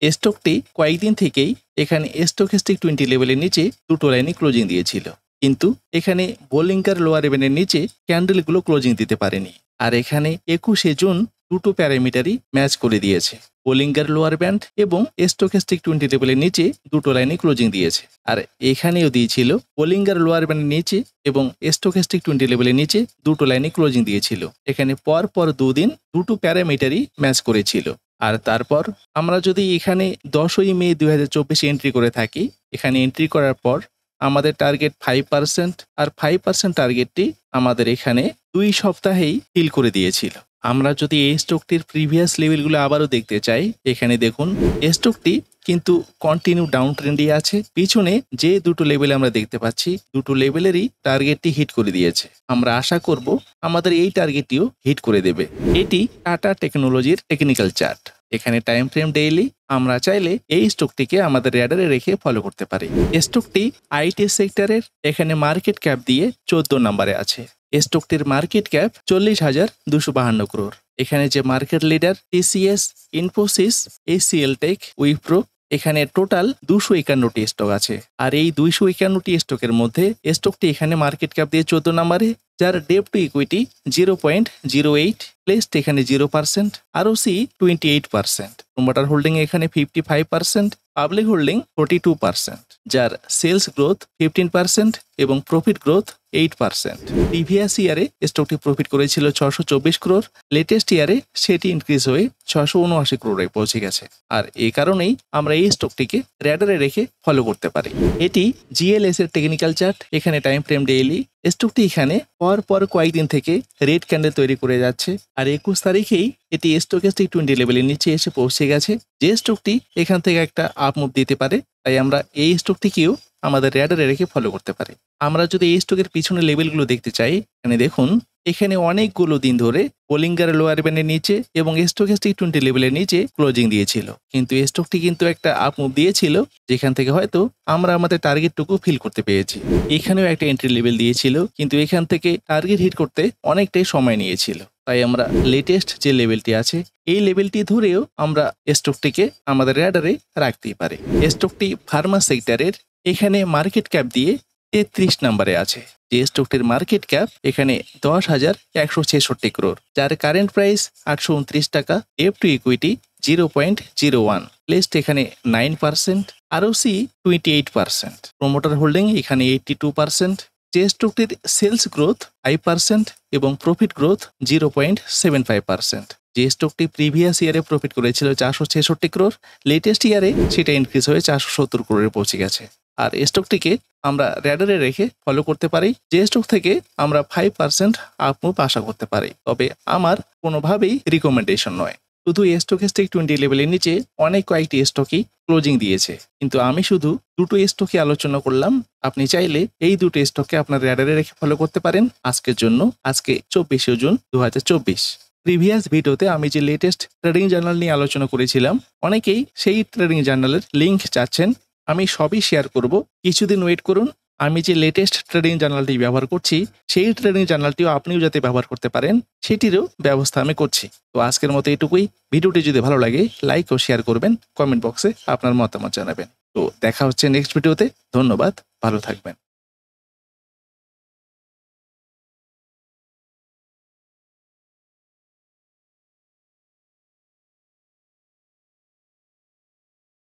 স্টকটি কয়েকদিন থেকেই এখানে স্টকিস্টিক 20 লেভেলের নিচে দুটো লাইনে ক্লোজিং দিয়েছিল, কিন্তু এখানে বোলিঙ্গার লোয়ার লেভেলের নিচে ক্যান্ডেলগুলো ক্লোজিং দিতে পারেনি। আর এখানে 21শে জুন দুটো প্যারামিটারই ম্যাচ করে দিয়েছে। বোলিঙ্গার লোয়ার ব্যান্ড এবং স্টকিস্টিক 20 লেভেলের নিচে দুটো লাইনে ক্লোজিং দিয়েছে। আর এখানেও দিয়েছিল বোলিঙ্গার লোয়ার ব্যান্ডের নিচে এবং স্টকিস্টিক 20 লেভেলের নিচে দুটো লাইনে ক্লোজিং দিয়েছিল। এখানে পর দুদিন দুটো প্যারামিটারই ম্যাচ করেছিল। আর তারপর আমরা যদি এখানে 10ই মে 2024 এন্ট্রি করে থাকি, এখানে এন্ট্রি করার পর আমাদের টার্গেট 5%, আর 5% টার্গেটটি আমাদের এখানে 2 সপ্তাহেই হিল করে দিয়েছিল। আমরা যদি এই স্টকটির প্রিভিয়াস লেভেলগুলো আবারও দেখতে চাই, এখানে দেখুন স্টকটি কিন্তু কন্টিনিউ ডাউন ট্রেন্ডে আছে। পিছনে যে দুটো লেভেল আমরা দেখতে পাচ্ছি, দুটো লেভেলেরই টার্গেটটি হিট করে দিয়েছে। আমরা আশা করব আমাদের এই টার্গেটটিও হিট করে দেবে। এটি টাটা টেকনোলজির টেকনিক্যাল চার্ট। এখানে টাইম ফ্রেম ডেইলি। আমরা চাইলে এই স্টকটিকে আমাদের র্যাডারে রেখে ফলো করতে পারি। স্টকটি আইটি সেক্টরের। এখানে মার্কেট ক্যাপ দিয়ে 14 নম্বরে আছে। স্টকটির মার্কেট ক্যাপ 40,252 crore। এখানে যে market leader TCS, Infosys, HCL tech, Wipro, এখানে টোটাল 251টি স্টক আছে। আর এই 251টি স্টকের মধ্যে স্টকটি এখানে মার্কেট ক্যাপ দিয়ে 14 নম্বরে, যার ডেপ টু ইকুইটি 0.08, প্লেসড এখানে 0%, আরওসি 28%, প্রোমোটার হোল্ডিং এখানে 55%, পাবলিক হোল্ডিং 42%, যার সেলস গ্রোথ 15% এবং প্রফিট গ্রোথ 8%। প্রিভিয়াস ইয়ারে স্টকটি প্রফিট করেছিল 624 crore। লেটেস্ট ইয়ারে সেটি ইনক্রিজ হয়ে 679 crore পৌঁছে গেছে। আর এই কারণেই আমরা এই স্টকটিকে র্যাডারে রেখে ফলো করতে পারি। এটি জিএলএস এর টেকনিক্যাল চার্ট। এখানে টাইম ফ্রেম ডেইলি। স্টকটি এখানে পর কয়েকদিন থেকে রেড ক্যান্ডেল তৈরি করে যাচ্ছে। আর 21 তারিখেই এটি স্টকিস্টিক 20 লেভেলের নিচে এসে পৌঁছে গেছে। যে স্টকটি এখান থেকে একটা আপ মুভ দিতে পারে, তাই আমরা এই স্টকটিকেও আমাদের র্যাডারে রেখে ফলো করতে পারি। আমরা যদি এই স্টকের পিছনে লেভেলগুলো দেখতে চাই, এখানে দেখুন এখানে অনেকগুলো দিন ধরে বোলিঙ্গার লোয়ার ব্যান্ডের নিচে এবং স্টকিস্টিক 20 লেভেলের নিচে ক্লোজিং দিয়েছিল, কিন্তু স্টকটি কিন্তু একটা আপ মুভ দিয়েছিল, যেখান থেকে হয়তো আমরা আমাদের টার্গেটটুকু ফিল করতে পেরেছি। এখানেও একটা এন্ট্রি লেভেল দিয়েছিল, কিন্তু এখান থেকে টার্গেট হিট করতে অনেকটাই সময় নিয়েছিল। তাই আমরা লেটেস্ট যে লেভেলটি আছে, এই লেভেলটি ধরেও আমরা স্টকটিকে আমাদের র্যাডারে রাখতেই পারি। স্টকটি ফার্মা সেক্টরের। এখানে মার্কেট ক্যাপ দিয়ে 33 নম্বরে আছে। যে স্টকটির মার্কেট ক্যাপ এখানে 10,166 crore, যার কারেন্ট প্রাইস 829 টাকা, ডেপ টু ইকুইটি 0.01, প্লেসড এখানে 9%, আরওসি 28%, প্রোমোটার হোল্ডিং এখানে 82%, যে স্টকটির সেলস গ্রোথ 5% এবং প্রফিট গ্রোথ 0.75%। যে স্টকটি প্রিভিয়াস ইয়ারে প্রফিট করেছিল 466 crore, লেটেস্ট ইয়ারে সেটা ইনক্রিজ হয়ে 470 crore পৌঁছে গেছে। আর স্টকটিকে আমরা র্যাডারে রেখে ফলো করতে পারি। যে স্টক থেকে আমরা 5% আপ মুভ আশা করতে পারি, তবে আমার কোনোভাবেই রিকমেন্ডেশন নয়। শুধু স্টকিস্টিক 20 লেভেলের নিচে অনেক কয়েকটি স্টকই ক্লোজিং দিয়েছে, কিন্তু আমি শুধু দুটো স্টকই আলোচনা করলাম। আপনি চাইলে এই দুটো স্টককে আপনার র্যাডারে রেখে ফলো করতে পারেন। আজকের জন্য, আজকে 24শে জুন 2024। প্রিভিয়াস ভিডিওতে আমি যে লেটেস্ট ট্রেডিং জার্নাল নিয়ে আলোচনা করেছিলাম, অনেকেই সেই ট্রেডিং জার্নালের লিঙ্ক চাচ্ছেন। আমি সবই শেয়ার করব, কিছুদিন ওয়েট করুন। আমি যে লেটেস্ট ট্রেডিং জার্নালটি ব্যবহার করছি, সেই ট্রেডিং জার্নালটিও আপনিও যাতে ব্যবহার করতে পারেন, সেটিরও ব্যবস্থা আমি করছি। তো আজকের মতো এটুকুই। ভিডিওটি যদি ভালো লাগে লাইক ও শেয়ার করবেন, কমেন্ট বক্সে আপনার মতামত জানাবেন। তো দেখা হচ্ছে নেক্সট ভিডিওতে। ধন্যবাদ, ভালো থাকবেন।